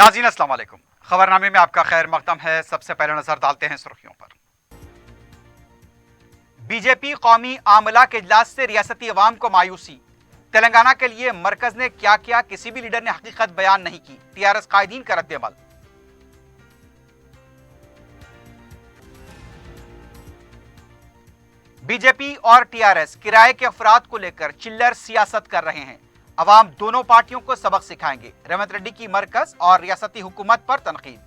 नाज़रीन अस्सलाम वालेकुम। खबरनामे में आपका खैर मकदम है। सबसे पहले नजर डालते हैं सुर्खियों पर। बीजेपी कौमी आमला के इजलास से रियासती अवाम को मायूसी। तेलंगाना के लिए मरकज ने क्या किया, किसी भी लीडर ने हकीकत बयान नहीं की। टीआरएस कायदीन का रद्द-ए-अमल। बीजेपी और टीआरएस किराए के अफराद को लेकर चिल्लर सियासत कर रहे हैं। अवाम दोनों पार्टियों को सबक सिखाएंगे। रेवंत रेड्डी की मरकज और रियासती हुकूमत पर तनकीद।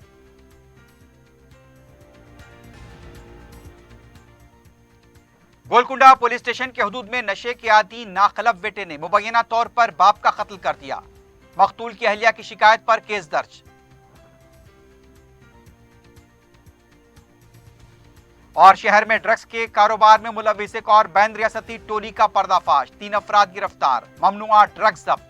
गोलकुंडा पुलिस स्टेशन के हदूद में नशे के आदी नाखलफ बेटे ने मुबैना तौर पर बाप का कत्ल कर दिया। मकतूल की अहलिया की शिकायत पर केस दर्ज। और शहर में ड्रग्स के कारोबार में मुलविस एक और बैन रियासती टोली का पर्दाफाश। 3 अफराद गिरफ्तार, ममनुआ ड्रग्स जब्त।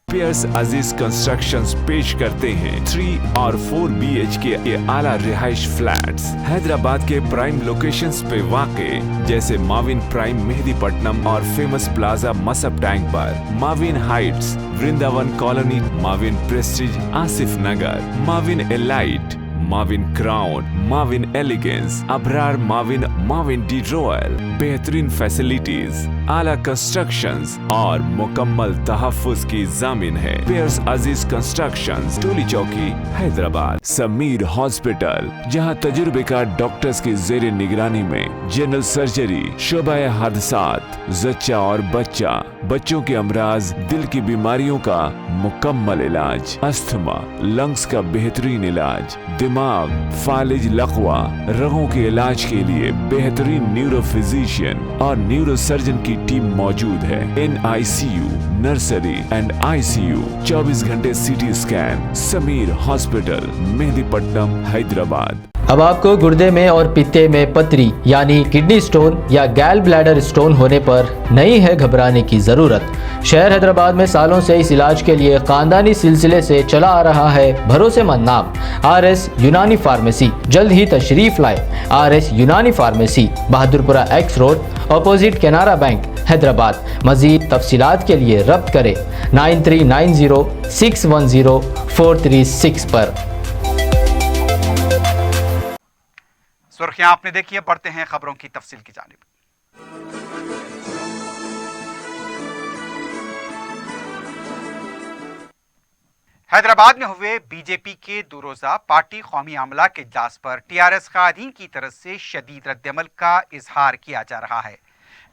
पियर्स अजीज कंस्ट्रक्शंस पेश करते हैं 3 और 4 BHK के आला रिहाइश फ्लैट्स हैदराबाद के प्राइम लोकेशंस पे वाक़े, जैसे माविन प्राइम मेहदीपट्टनम और फेमस प्लाजा मसब टैंक पर, Mavin heights Vrindavan colony, Mavin prestige Asif Nagar, Mavin elite, Mavin crown, Mavin elegance, Abrar Mavin, Mavin the royal. बेहतरीन फैसिलिटीज, आला कंस्ट्रक्शंस और मुकम्मल तहफ्फुज की जामिन है। पियर्स अजीज कंस्ट्रक्शंस, टोली चौकी, हैदराबाद। समीर हॉस्पिटल, जहां तजुर्बेकार डॉक्टर्स की जेर निगरानी में जनरल सर्जरी, शोबा हादसात, जच्चा और बच्चा, बच्चों के अमराज, दिल की बीमारियों का मुकम्मल इलाज, अस्थमा, लंग्स का बेहतरीन इलाज, दिमाग, फालिज, लकवा, रगों के इलाज के लिए बेहतरीन न्यूरो फिजिशियन और न्यूरो सर्जन की टीम मौजूद है। NICU, नर्सरी एंड ICU, 24 घंटे CT scan. Sameer hospital, Mehdipatnam, Hyderabad. अब आपको गुर्दे में और पित्ते में पथरी यानी किडनी स्टोन या गैल ब्लैडर स्टोन होने पर नहीं है घबराने की ज़रूरत। शहर हैदराबाद में सालों से इस इलाज के लिए खानदानी सिलसिले से चला आ रहा है भरोसेमंद नाम RS यूनानी फार्मेसी। जल्द ही तशरीफ लाए। RS Unani pharmacy, Bahadurpura X road, opposite Canara bank, Hyderabad. मजीद तफसीलात के लिए रब्त करें 9390610436 पर। सुर्खियां आपने देखी है, पढ़ते हैं खबरों की तफसील की जानिब। हैदराबाद में हुए बीजेपी के 2 रोजा पार्टी कौमी आमला के इजलास पर टीआरएस कायदीन की तरफ से शदीद रद्द-ए-अमल का इजहार किया जा रहा है।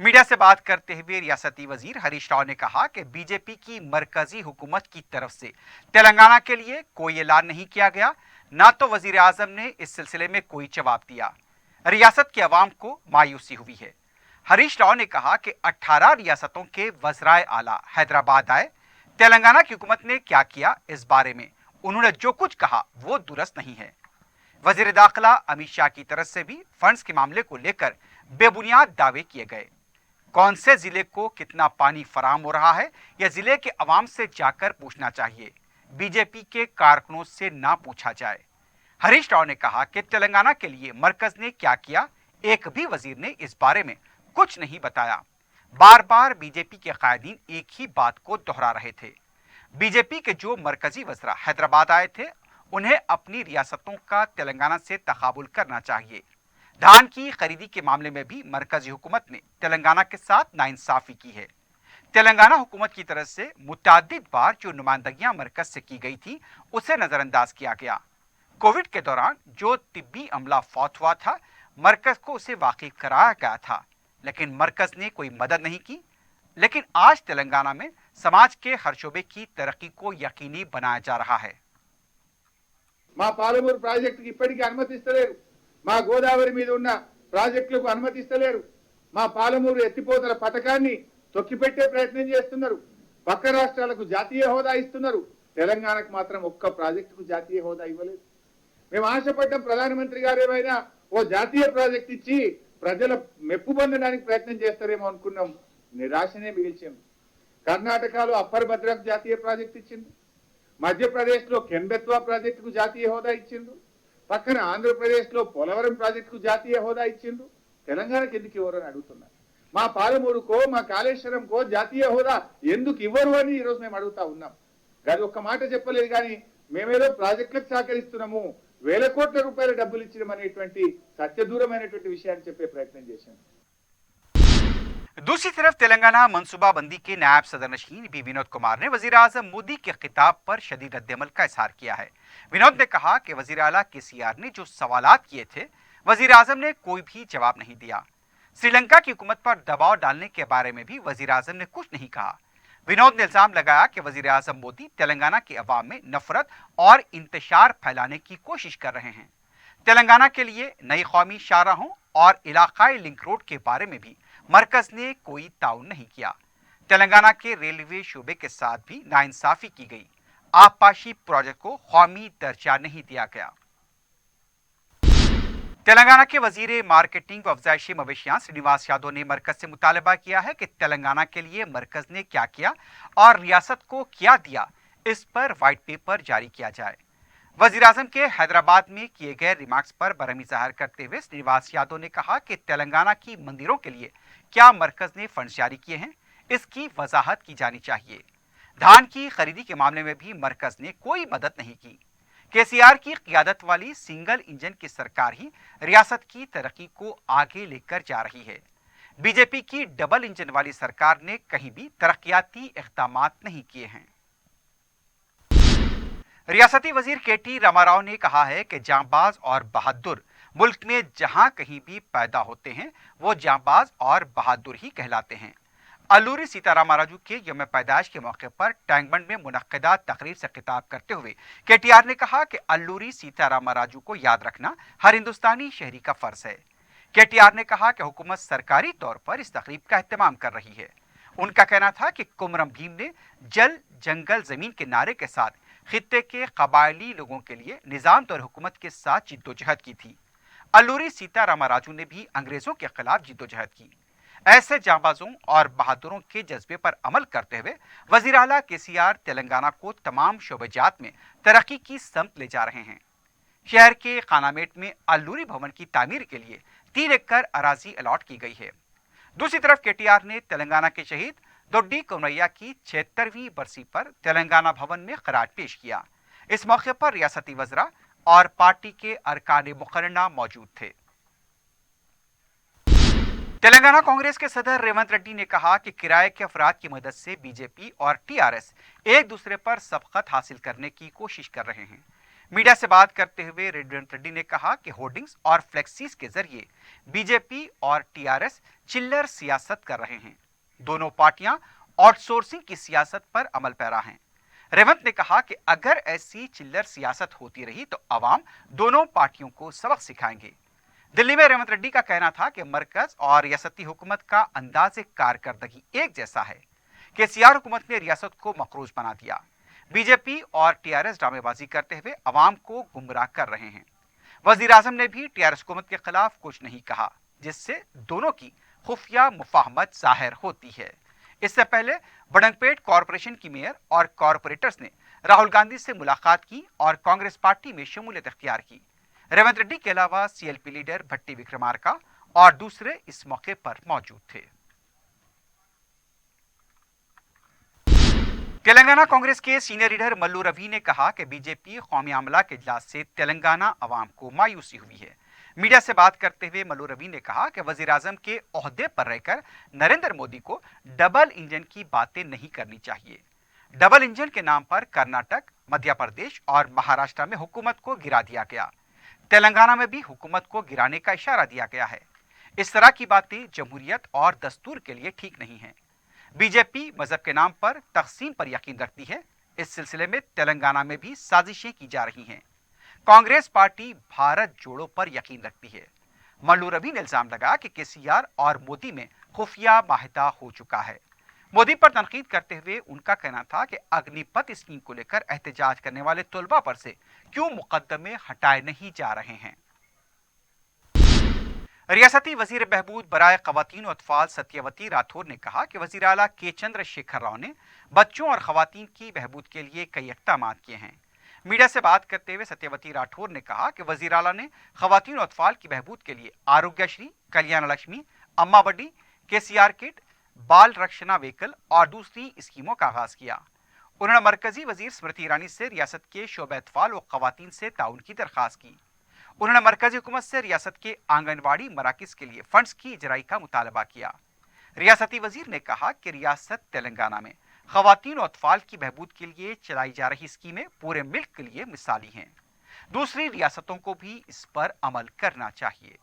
मीडिया से बात करते हुए रियासती वजीर हरीश राव ने कहा कि बीजेपी की मरकजी हुकूमत की तरफ से तेलंगाना के लिए कोई ऐलान नहीं किया गया, ना तो वजीर आजम ने इस सिलसिले में कोई जवाब दिया। रियासत के अवाम को मायूसी हुई है। हरीश राव ने कहा कि 18 रियासतों के वज़राए आला हैदराबाद आए। तेलंगाना की हुकूमत ने क्या किया, इस बारे में उन्होंने जो कुछ कहा वो दुरुस्त नहीं है। वजीर दाखिला अमित शाह की तरफ से भी फंड्स के मामले को लेकर बेबुनियाद दावे किए गए। कौन से जिले को कितना पानी फराहम हो रहा है, यह जिले के अवाम से जाकर पूछना चाहिए, बीजेपी के कारकुनों से ना पूछा जाए। हरीश राव ने कहा कि तेलंगाना के लिए मरकज ने क्या किया, एक भी वजीर ने इस बारे में कुछ नहीं बताया। बार बार बीजेपी के कायदीन एक ही बात को दोहरा रहे थे। बीजेपी के जो मरकजी वज़रा हैदराबाद आए थे, उन्हें अपनी रियासतों का तेलंगाना से तकाबुल करना चाहिए। धान की खरीदी के मामले में भी मरकजी हुकूमत ने तेलंगाना के साथ नाइंसाफी की है। तेलंगाना हुकूमत की तरफ से मुतअद्दिद बार जो नुमाइंदगियां मरकज से की गई थी, उसे नजरअंदाज किया गया। कोविड के दौरान जो तिब्बी अमला फौत हुआ था, मरकज को उसे वाकिफ कराया गया था, लेकिन मरकज ने कोई मदद नहीं की। लेकिन आज तेलंगाना में समाज के हर शोबे की तरक्की को यकीनी बनाया जा रहा है। మా పాలమూరు ప్రాజెక్టుకి ఇప్పటికీ అనుమతిస్తలేరు. మా గోదావరి మీద ఉన్న ప్రాజెక్టులకు అనుమతిస్తలేరు. మా పాలమూరు ఎత్తిపోతల పథకాన్ని తొక్కిపెట్టే ప్రయత్నం చేస్తున్నారు. పక్క రాష్ట్రాలకు జాతీయ హోదా ఇస్తున్నారు. తెలంగాణకు మాత్రం ఒక్క ప్రాజెక్టుకు జాతీయ హోదా ఇవ్వలేదు. మేము ఆశపడ్డం ప్రధానమంత్రి గారు ఏమైనా ఓ జాతీయ ప్రాజెక్ట్ ఇచ్చి ప్రజల మెప్పు పొందడానికి ప్రయత్నం చేస్తారేమో అనుకున్నాం. నిరాశనే మిగిల్చాం. కర్ణాటకలో అప్పర్ భద్రకు జాతీయ ప్రాజెక్ట్ ఇచ్చింది. మధ్యప్రదేశ్లో కెంబెత్వా ప్రాజెక్టుకు జాతీయ హోదా ఇచ్చిండ్రు. పక్కన ఆంధ్రప్రదేశ్లో పోలవరం ప్రాజెక్టుకు జాతీయ హోదా ఇచ్చిండ్రు. తెలంగాణకి ఎందుకు ఇవ్వరని అడుగుతున్నారు. మా పాలమూరుకో మా కాళేశ్వరంకో జాతీయ హోదా ఎందుకు ఇవ్వరు అని ఈరోజు మేము అడుగుతా ఉన్నాం. గది ఒక్క మాట చెప్పలేదు కానీ మేమేదో ప్రాజెక్టులకు సహకరిస్తున్నాము, వేల కోట్ల రూపాయల డబ్బులు ఇచ్చినాం అనేటువంటి సత్యదూరమైనటువంటి విషయాన్ని చెప్పే ప్రయత్నం చేశాం. दूसरी तरफ तेलंगाना मनसूबाबंदी के नायब सदर नशीन भी विनोद कुमार ने वजीर आजम मोदी के खिताब पर शदीद रद्दअमल का इजहार किया है। विनोद ने कहा कि वजीर आला केसीआर ने जो सवालात किए थे वजीर आजम ने कोई भी जवाब नहीं दिया। श्रीलंका की हुकूमत पर दबाव डालने के बारे में भी वजीर आजम ने कुछ नहीं कहा। विनोद ने इल्जाम लगाया कि वजीर आजम मोदी तेलंगाना के अवाम में नफरत और इंतशार फैलाने की कोशिश कर रहे हैं। तेलंगाना के लिए नई कौमी शाहराहों और इलाकाई लिंक रोड के बारे में भी मरकज ने कोई ताउन नहीं किया। तेलंगाना के रेलवे शोबे के साथ भी नाइंसाफी की गई। आबपाशी प्रोजेक्ट को कौमी दर्जा नहीं दिया गया। तेलंगाना के वजीर मार्केटिंग व अफजाइशी मवेशियां श्रीनिवास यादव ने मरकज से मुतालबा किया है कि तेलंगाना के लिए मरकज ने क्या किया और रियासत को क्या दिया, इस पर व्हाइट पेपर जारी किया जाए। वजीर आजम के हैदराबाद में किए गए रिमार्क्स पर बरहमी जाहिर करते हुए श्रीनिवास यादव ने कहा कि तेलंगाना की मंदिरों के लिए क्या मरकज ने फंड्स जारी किए हैं, इसकी वजाहत की जानी चाहिए। धान की खरीदी के मामले में भी मरकज ने कोई मदद नहीं की। केसीआर की क़ियादत वाली सिंगल इंजन की सरकार ही रियासत की तरक्की को आगे लेकर जा रही है। बीजेपी की डबल इंजन वाली सरकार ने कहीं भी तरक्याती इक़दामात नहीं किए हैं। रियासती वजीर केटी रामाराव ने कहा है कि जांबाज और बहादुर मुल्क में जहां कहीं भी पैदा होते हैं वो जांबाज और बहादुर ही कहलाते हैं। अल्लूरी सीतारामराजू के यौम पैदाइश के मौके पर टैंकबंड में मुनक्किदा तकरीर से खिताब करते हुए केटीआर ने कहा कि अल्लूरी सीतारामराजू को याद रखना हर हिंदुस्तानी शहरी का फर्ज है। केटीआर ने कहा कि हुकूमत सरकारी तौर पर इस तकरीब का एहतमाम कर रही है। उनका कहना था कि कुमरम भीम ने जल जंगल जमीन के नारे के साथ खित्ते के कबायली लोगों के लिए निजाम और हुकूमत के साथ जिद्दोजहद की थी। अल्लूरी सीतारामराजू ने भी अंग्रेजों के खिलाफ जिद्दोजहद की। ऐसे जांबाजों और बहादुरों के जज्बे पर अमल करते हुए वजीर आला केसीआर तेलंगाना को तमाम शोबेजात में तरक्की की समत ले जा रहे हैं। शहर के खानामेट में अल्लूरी भवन की तामीर के लिए 3 एकड़ अराजी अलॉट की गई है। दूसरी तरफ केटीआर ने तेलंगाना के शहीद दोड्डी कौनैया की 76वीं बरसी पर तेलंगाना भवन में खराज पेश किया। इस मौके पर रियासती वज़रा और पार्टी के अरकान मुकर्रना मौजूद थे। तेलंगाना कांग्रेस के सदर रेवंत रेड्डी ने कहा कि किराए के अफराद की मदद से बीजेपी और टीआरएस एक दूसरे पर सबकत हासिल करने की कोशिश कर रहे हैं। मीडिया से बात करते हुए रेवंत रेड्डी ने कहा कि होर्डिंग्स और फ्लेक्सीज के जरिए बीजेपी और टीआरएस चिल्लर सियासत कर रहे हैं। दोनों पार्टियां आउटसोर्सिंग की सियासत पर अमल पैरा हैं। रेवंत ने कहा कि अगर ऐसी चिल्लर सियासत होती रही तो अवाम दोनों पार्टियों को सबक सिखाएंगे। दिल्ली में रेवंत रेड्डी का कहना था कि मरकज और रियासती हुकूमत का अंदाज कारकर्दगी एक जैसा है। केसीआर हुकूमत ने रियासत को मकरूज बना दिया। बीजेपी और टीआरएस ड्रामेबाजी करते हुए अवाम को गुमराह कर रहे हैं। वजीर आजम ने भी टीआरएस हुकूमत के खिलाफ कुछ नहीं कहा, जिससे दोनों की खुफिया मुफाहमत जाहिर होती है। इससे पहले बडंगपेट कॉरपोरेशन की मेयर और कॉरपोरेटर्स ने राहुल गांधी से मुलाकात की और कांग्रेस पार्टी में शमूलियत इख्तियार की। रेवंत रेड्डी के अलावा सीएलपी लीडर भट्टी विक्रमार्का और दूसरे इस मौके पर मौजूद थे। तेलंगाना कांग्रेस के सीनियर लीडर मल्लू रवि ने कहा कि बीजेपी कौमी अमला के इजलास से तेलंगाना अवाम को मायूसी हुई है। मीडिया से बात करते हुए मल्लू रवि ने कहा कि वजीर आजम के ओहदे पर रहकर नरेंद्र मोदी को डबल इंजन की बातें नहीं करनी चाहिए। डबल इंजन के नाम पर कर्नाटक, मध्य प्रदेश और महाराष्ट्र में हुकूमत को गिरा दिया गया। तेलंगाना में भी हुकूमत को गिराने का इशारा दिया गया है। इस तरह की बातें जमहूरियत और दस्तूर के लिए ठीक नहीं है। बीजेपी मजहब के नाम पर तकसीम पर यकीन रखती है। इस सिलसिले में तेलंगाना में भी साजिशें की जा रही हैं। कांग्रेस पार्टी भारत जोड़ो पर यकीन रखती है। मल्लू रवि ने इल्जाम लगाया कि केसीआर और मोदी में खुफिया माहिदा हो चुका है। मोदी पर तनकीद करते हुए उनका कहना था कि अग्निपथ स्कीम को लेकर एहतजाज करने वाले तलबा पर से क्यों मुकदमे हटाए नहीं जा रहे हैं। रियासती वजीर बहबूद बराए खवातीन और अतफाल सत्यवती राठौर ने कहा कि वजीर आला के चंद्रशेखर राव ने बच्चों और खवातीन की बहबूद के लिए कई इक़दामात किए हैं। मीडिया से बात करते हुए सत्यवती राठौर ने कहा कि वजीर आला ने खवातीन और अतफाल की बहबूद के लिए आरोग्यश्री, कल्याण लक्ष्मी, अम्मा बड्डी, KCR किट, बाल रक्षणा व्हीकल और दूसरी स्कीमों का आगाज किया। उन्होंने मरकजी वजीर स्मृति ईरानी से रियासत के शोबे अतफाल और खवातीन से ताउन की दरख्वास्त की। उन्होंने मरकजी हुकूमत से रियासत के आंगनवाड़ी मराकज के लिए फंड्स की इजराई का मुतालबा किया। रियासती वजीर ने कहा कि रियासत तेलंगाना में खवातीन और अतफाल की बहबूद के लिए चलाई जा रही स्कीमें पूरे मुल्क के लिए मिसाली हैं। दूसरी रियासतों को भी इस पर अमल करना चाहिए।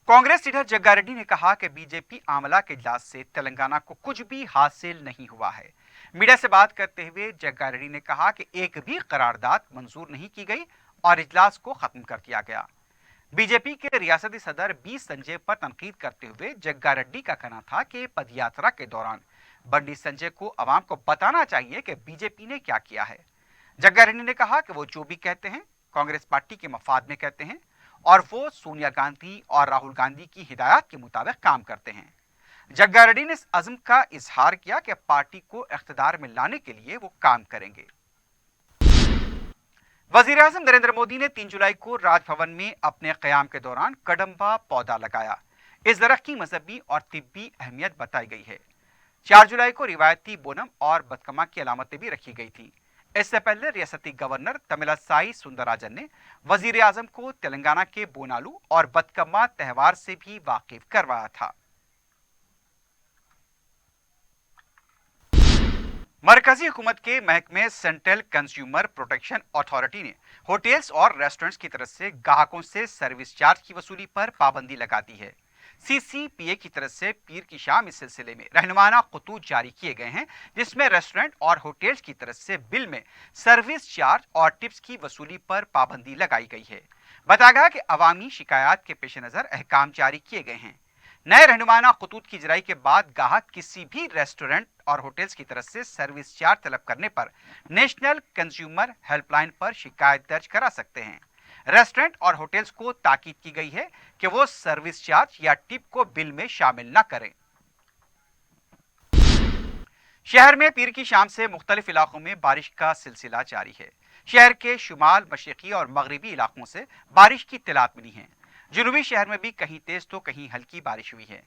कांग्रेस लीडर जग्गा रेड्डी ने कहा कि बीजेपी आमला के इजलास से तेलंगाना को कुछ भी हासिल नहीं हुआ है। मीडिया से बात करते हुए जग्गा रेड्डी ने कहा कि एक भी करारदाद मंजूर नहीं की गई और इजलास को खत्म कर दिया गया। बीजेपी के रियासती सदर बी संजय पर तनकीद करते हुए जग्गा रेड्डी का कहना था कि पदयात्रा के दौरान बंडी संजय को अवाम को बताना चाहिए कि बीजेपी ने क्या किया है। जग्गा रेड्डी ने कहा कि वो जो भी कहते हैं कांग्रेस पार्टी के मफाद में कहते हैं और वो सोनिया गांधी और राहुल गांधी की हिदायत के मुताबिक काम करते हैं। जग्गा रेड्डी ने इस अज़्म का इजहार किया कि पार्टी को इख्तिदार में लाने के लिए वो काम करेंगे। वजीर आज़म नरेंद्र मोदी ने 3 जुलाई को राजभवन में अपने क़याम के दौरान कडम्बा पौधा लगाया। इस दरख्त की मजहबी और तिब्बी अहमियत बताई गई है। 4 जुलाई को रिवायती बोनम और बदकमा की अलामतें भी रखी गई थी। इससे पहले रियासती गवर्नर तमिलसाई सुंदरराजन ने वजीर आजम को तेलंगाना के बोनालू और बदकम्मा त्यौहार से भी वाकिफ करवाया था। मरकजी हुकूमत के महकमे सेंट्रल कंज्यूमर प्रोटेक्शन अथॉरिटी ने होटल्स और रेस्टोरेंट्स की तरफ से ग्राहकों से सर्विस चार्ज की वसूली पर पाबंदी लगा दी है। CCPA की तरफ से पीर की शाम इस सिलसिले में रहनुमाना खतूत जारी किए गए हैं, जिसमें रेस्टोरेंट और होटल्स की तरफ से बिल में सर्विस चार्ज और टिप्स की वसूली पर पाबंदी लगाई गई है। बताया गया कि अवामी शिकायत के पेश नज़र अहकाम जारी किए गए हैं। नए रहनुमाना खतूत की इजराई के बाद ग्राहक किसी भी रेस्टोरेंट और होटल्स की तरफ से सर्विस चार्ज तलब करने पर नेशनल कंज्यूमर हेल्पलाइन पर शिकायत दर्ज करा सकते हैं। रेस्टोरेंट और होटल्स को ताकीद की गई है कि वो सर्विस चार्ज या टिप को बिल में शामिल न करें। शहर में पीर की शाम से मुख्तलिफ इलाकों में बारिश का सिलसिला जारी है। शहर के शुमाल, मशरिकी और मगरिबी इलाकों से बारिश की इत्तलात मिली हैं। जुनूबी शहर में भी कहीं तेज तो कहीं हल्की बारिश हुई है।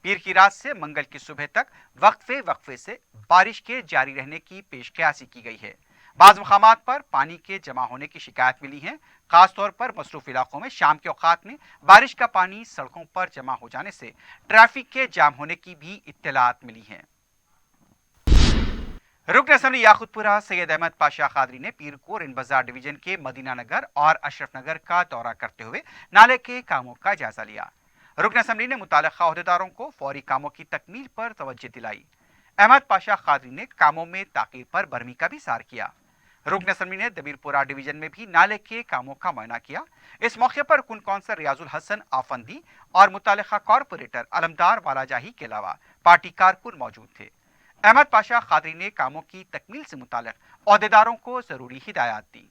पीर की रात से मंगल की सुबह तक वक्फे से बारिश के जारी रहने की पेशकयासी की गई है। बाज़ मकामात पर पानी के जमा होने की शिकायत मिली है। खासतौर पर मसरूफ इलाकों में शाम के औकात में बारिश का पानी सड़कों पर जमा हो जाने से ट्रैफिक के जाम होने की भी इत्तलात मिली है। रुकन असम्बली याकुतपुरा सैयद अहमद पाशा कादरी ने पीर को रिन बाजार डिवीजन के मदीना नगर और अशरफ नगर का दौरा करते हुए नाले के कामों का जायजा लिया। रुकन असम्बली ने मुताल्लिका अहदेदारों को फौरी कामों की तकमील पर तवज्जो दिलाई। अहमद पाशा कादरी ने कामों में ताकीर पर बरहमी का भी सार किया। रुकन असम्बली ने दबीरपुरा डिवीजन में भी नाले के कामों का मुआयना किया। इस मौके पर कुन कौंसल रियाजुल हसन आफंदी और मुताल्लिका कॉरपोरेटर अलमदार वालाजाही के अलावा पार्टी कारकुन मौजूद थे। अहमद पाशा कादरी ने कामों की तकमील से मुताल्लिक अहदेदारों को जरूरी हिदायत दी।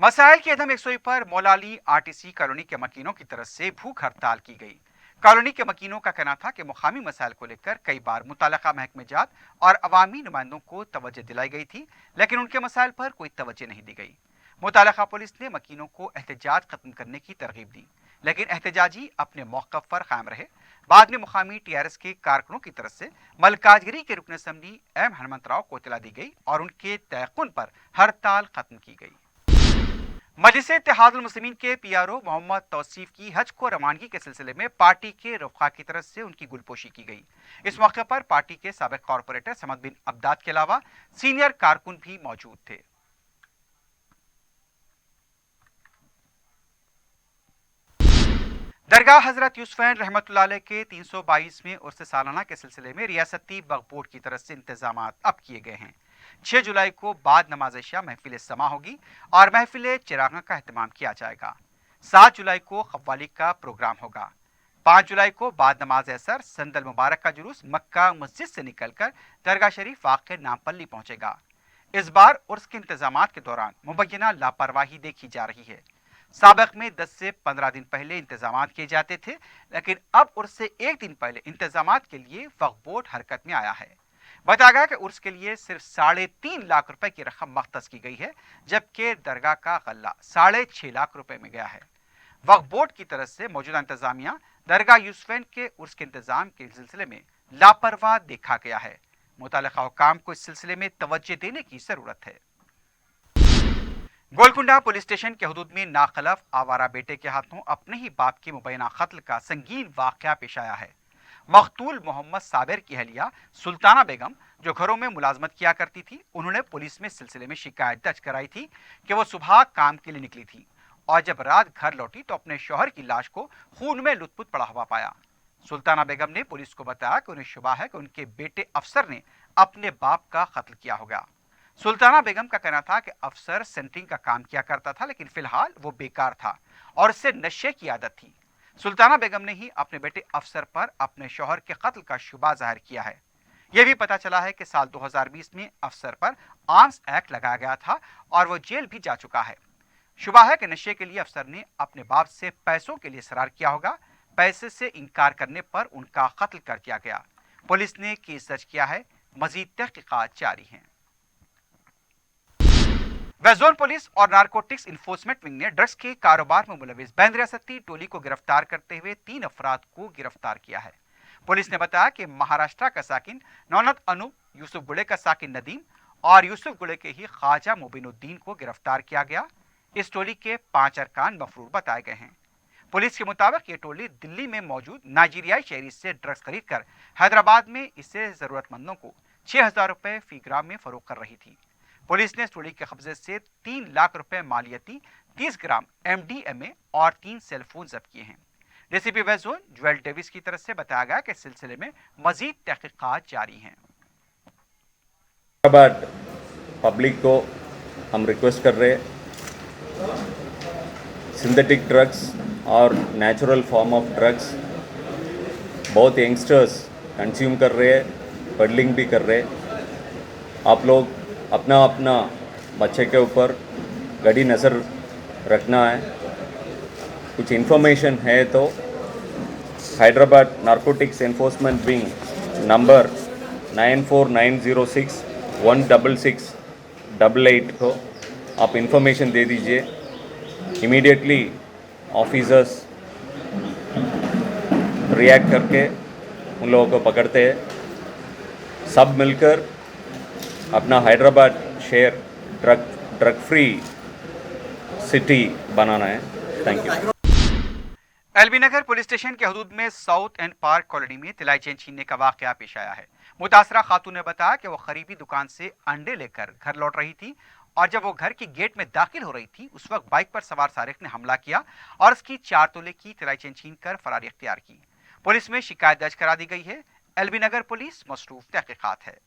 मसाइल की अदम यकसुई पर मौलाली RTC कॉलोनी के मकीनों की तरफ से भूख हड़ताल की गई। कॉलोनी के मकीनों का कहना था कि मुकामी मसाइल को लेकर कई बार मुताल्लिका महकमे जात और अवामी नुमाइंदों को तवज्जो दिलाई गई थी, लेकिन उनके मसाइल पर कोई तवज्जो नहीं दी गई। मुताल्लिका पुलिस ने मकीनों को एहतजाज खत्म करने की तरगीब दी, लेकिन एहतजाजी अपने मौक़िफ़ पर कायम रहे। बाद में मुकामी TRS के कारकुनों की तरफ से मलकाजगिरी के रुकन असम्बली M हनुमंतराव को इत्तला दी गई और उनके तयक़ुन पर हड़ताल खत्म की गई। मजलिस इत्तेहादुल मुस्लिमीन के PRO मोहम्मद तौसीफ की हज को रवानगी के सिलसिले में पार्टी के रफ़ा की तरफ से उनकी गुलपोशी की गई। इस मौके पर पार्टी के साबिक़ कॉरपोरेटर समद बिन अब्दाद के अलावा सीनियर कारकुन भी मौजूद थे। दरगाह हजरत यूसुफ़ैन रहमतुल्लाह अलैह के 322वें उर्स सालाना के सिलसिले में रियासती वक्फ बोर्ड की तरफ से इंतजामात अब किए गए हैं। 6 जुलाई को बाद नमाज इशा महफिल समा होगी और महफिल चिरागा का एहतमाम किया जाएगा। 7 जुलाई को क़व्वाली का प्रोग्राम होगा। 5 जुलाई को बाद नमाज असर संदल मुबारक का जुलूस मक्का मस्जिद से निकलकर दरगाह शरीफ वाक़ नामपल्ली पहुंचेगा। इस बार उर्स के इंतजामात के दौरान मुबैना लापरवाही देखी जा रही है। साबिक़ में 10 से 15 दिन पहले इंतजामात किए जाते थे, लेकिन अब उर्स से 1 दिन पहले इंतजामात के लिए वक्फ बोर्ड हरकत में आया है। बताया गया कि उर्स के लिए सिर्फ 3.5 लाख रुपए की रकम मख्तस की गई है, जबकि दरगाह का गल्ला 6.5 लाख रुपए में गया है। वक्फ बोर्ड की तरफ से मौजूदा इंतजामिया दरगाह यूसुफैन के उर्स के इंतजाम के सिलसिले में लापरवाह देखा गया है। मुताल्लिका हुकाम को इस सिलसिले में तवज्जो देने की जरूरत है। गोलकुंडा पुलिस स्टेशन के हदूद में नाखलफ आवारा बेटे के हाथों अपने ही बाप के मुबैना कत्ल का संगीन वाकया पेश आया है। मकतूल मोहम्मद साबिर की अहलिया सुल्ताना बेगम जो घरों में मुलाजमत किया करती थी, उन्होंने पुलिस में सिलसिले में शिकायत दर्ज कराई थी कि वो सुबह काम के लिए निकली थी और जब रात घर लौटी तो अपने शौहर की लाश को खून में लुथपुथ पड़ा हुआ पाया। सुल्ताना बेगम ने पुलिस को बताया कि उन्हें शुबा है कि उनके बेटे अफसर ने अपने बाप का कत्ल किया होगा। सुल्ताना बेगम का कहना था कि अफसर सेंटरिंग का काम किया करता था, लेकिन फिलहाल वो बेकार था और उससे नशे की आदत थी। सुल्ताना बेगम ने ही अपने बेटे अफसर पर अपने शौहर के कत्ल का शुबा जाहिर किया है। यह भी पता चला है कि साल 2020 में अफसर पर आर्म्स एक्ट लगाया गया था और वो जेल भी जा चुका है। शुबा है कि नशे के लिए अफसर ने अपने बाप से पैसों के लिए इसरार किया होगा। पैसे से इनकार करने पर उनका कत्ल कर दिया गया। पुलिस ने केस दर्ज किया है। मजीद तहकीकात जारी हैं। वेस्ट जोन पुलिस और नारकोटिक्स इन्फोर्समेंट विंग ने ड्रग्स के कारोबार में मुलविस बैन रियासती टोली को गिरफ्तार करते हुए 3 अफराद को गिरफ्तार किया है। पुलिस ने बताया कि महाराष्ट्र का साकिन नौनत अनूप, यूसुफ गुड़े का साकिन नदीम और यूसुफ गुड़े के ही ख्वाजा मुबीनुद्दीन को गिरफ्तार किया गया। इस टोली के 5 अरकान मफरूर बताए गए हैं। पुलिस के मुताबिक ये टोली दिल्ली में मौजूद नाइजीरियाई शहरी से ड्रग्स खरीद कर हैदराबाद में इसे जरूरतमंदों को 6,000 रुपए फी ग्राम में फरोख्त कर रही थी। पुलिस ने इस टोली के कब्जे से 3 लाख रुपए मालियती, 30 ग्राम MDMA और 3 सेल फोन जब्त किए हैं। DCP west zone jewel Davis की तरफ से बताया गया कि इस सिलसिले में मजीद तहकीकात जारी हैं। पब्लिक को हम रिक्वेस्ट कर रहे हैं, सिंथेटिक ड्रग्स और नेचुरल फॉर्म ऑफ ड्रग्स बहुत यंगस्टर्स कंज्यूम कर रहे हैं, पेडलिंग भी कर रहे हैं। आप लोग अपना अपना बच्चे के ऊपर गड़ी नज़र रखना है। कुछ इन्फॉर्मेशन है तो Hyderabad narcotics enforcement wing number 9490616688 को आप इन्फॉर्मेशन दे दीजिए। इमीडिएटली ऑफिसर्स रिएक्ट करके उन लोगों को पकड़ते हैं। सब मिलकर अपना हैदराबाद शहर ड्रग फ्री सिटी बनाना है। Thank you. LB Nagar police station के हदूद में साउथ एंड पार्क कॉलोनी में तिलाई चेन छीनने का वाकया पेश आया है। मुतासरा खातून ने बताया कि वो करीबी दुकान से अंडे लेकर घर लौट रही थी और जब वो घर की गेट में दाखिल हो रही थी उस वक्त बाइक पर सवार सारिक ने हमला किया और उसकी 4 तोले की तिलाई चेन छीन कर फरारी इख्तियार की। पुलिस में शिकायत दर्ज करा दी गई है। एलबी नगर पुलिस मसरूफ तहकीकात है।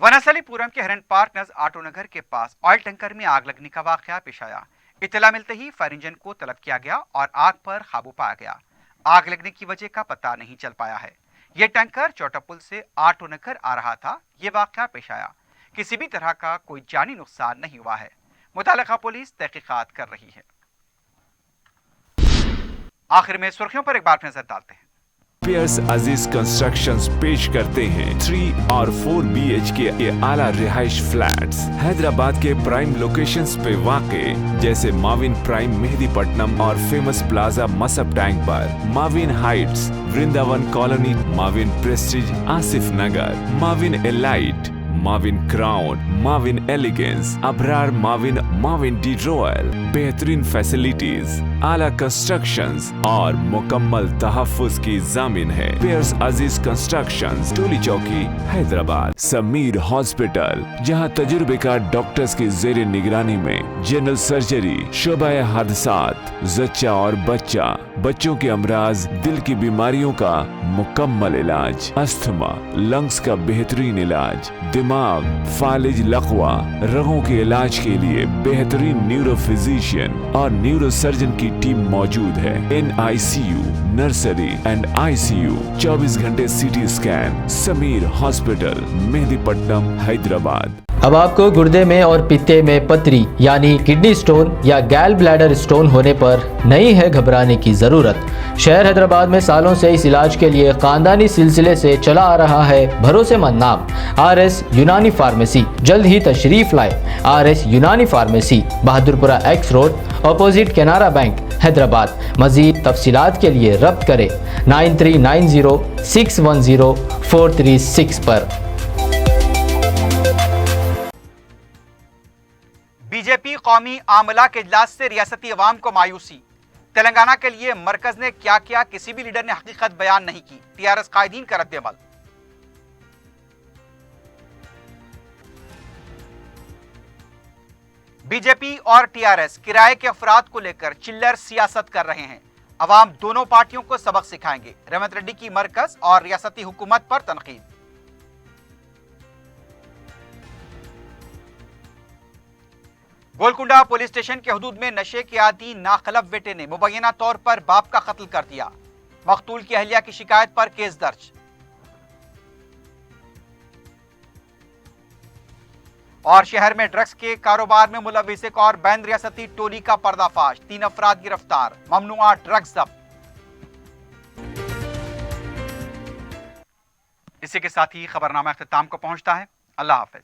वनासलीपुरम के हरन पार्क नज ऑटो नगर के पास ऑयल टैंकर में आग लगने का वाकया पेश आया। इत्तला मिलते ही फायर इंजन को तलब किया गया और आग पर काबू पाया गया। आग लगने की वजह का पता नहीं चल पाया है। यह टैंकर चौटा पुल से ऑटो नगर आ रहा था। ये वाकया पेश आया। किसी भी तरह का कोई जानी नुकसान नहीं हुआ है। मुताल्लिका पुलिस तहकीकात कर रही है। आखिर में सुर्खियों पर एक बार नजर डालते हैं। पियर्स अजीज कंस्ट्रक्शंस पेश करते हैं 3 और 4 BHK के आला रिहाइश फ्लैट्स हैदराबाद के प्राइम लोकेशंस पे वाक़े जैसे माविन प्राइम मेहदीपट्टनम और फेमस प्लाजा मसब टैंक पर, Mavin heights Vrindavan colony, Mavin prestige Asif Nagar, Mavin elite, Mavin crown, Mavin elegance, Abrar Mavin, Mavin the royal, बेहतरीन फैसिलिटीज, आला कंस्ट्रक्शंस और मुकम्मल तहफ्फुज की जामिन है। पियर्स अजीज कंस्ट्रक्शंस, टोली चौकी, हैदराबाद। समीर हॉस्पिटल, जहां तजुर्बेकार डॉक्टर्स की जेर निगरानी में जनरल सर्जरी, शोबा हादसात, जच्चा और बच्चा, बच्चों के अमराज, दिल की बीमारियों का मुकम्मल इलाज, अस्थमा, लंग्स का बेहतरीन इलाज, दिमाग, फालिज, लकवा, रगों के इलाज के लिए बेहतरीन न्यूरो फिजिशियन और न्यूरो सर्जन की टीम मौजूद है। NICU, नर्सरी एंड ICU, 24 घंटे CT scan, Sameer hospital, Mehdipatnam, Hyderabad. अब आपको गुर्दे में और पित्ते में पथरी यानी किडनी स्टोन या गैल ब्लैडर स्टोन होने पर नहीं है घबराने की ज़रूरत। शहर हैदराबाद में सालों से इस इलाज के लिए खानदानी सिलसिले से चला आ रहा है भरोसेमंद नाम RS यूनानी फार्मेसी। जल्द ही तशरीफ लाए RS Unani pharmacy, Bahadurpura X road, opposite Canara bank, Hyderabad. मज़ीद तफसीलात के लिए रब्त करें 9390610436 पर। बीजेपी कौमी आमला के इजलास से रियासती अवाम को मायूसी। तेलंगाना के लिए मरकज ने क्या किया, किसी भी लीडर ने हकीकत बयान नहीं की। TRS कायदीन का रद्द-ए-अमल। बीजेपी और TRS किराए के अफराद को लेकर चिल्लर सियासत कर रहे हैं। अवाम दोनों पार्टियों को सबक सिखाएंगे। रेवंत रेड्डी की मरकज और रियासती हुकूमत पर तनकीद। गोलकुंडा पुलिस स्टेशन के हदूद में नशे के आदी नाखलफ बेटे ने मुबैना तौर पर बाप का कत्ल कर दिया। मकतूल की अहलिया की शिकायत पर केस दर्ज। और शहर में ड्रग्स के कारोबार में मुलविस एक और बैन रियासती टोली का पर्दाफाश, 3 अफराद गिरफ्तार, ममनुआ ड्रग्स जब्त। इसी के साथ ही खबरनामा इख्तिताम को पहुंचता है। अल्लाह हाफिज।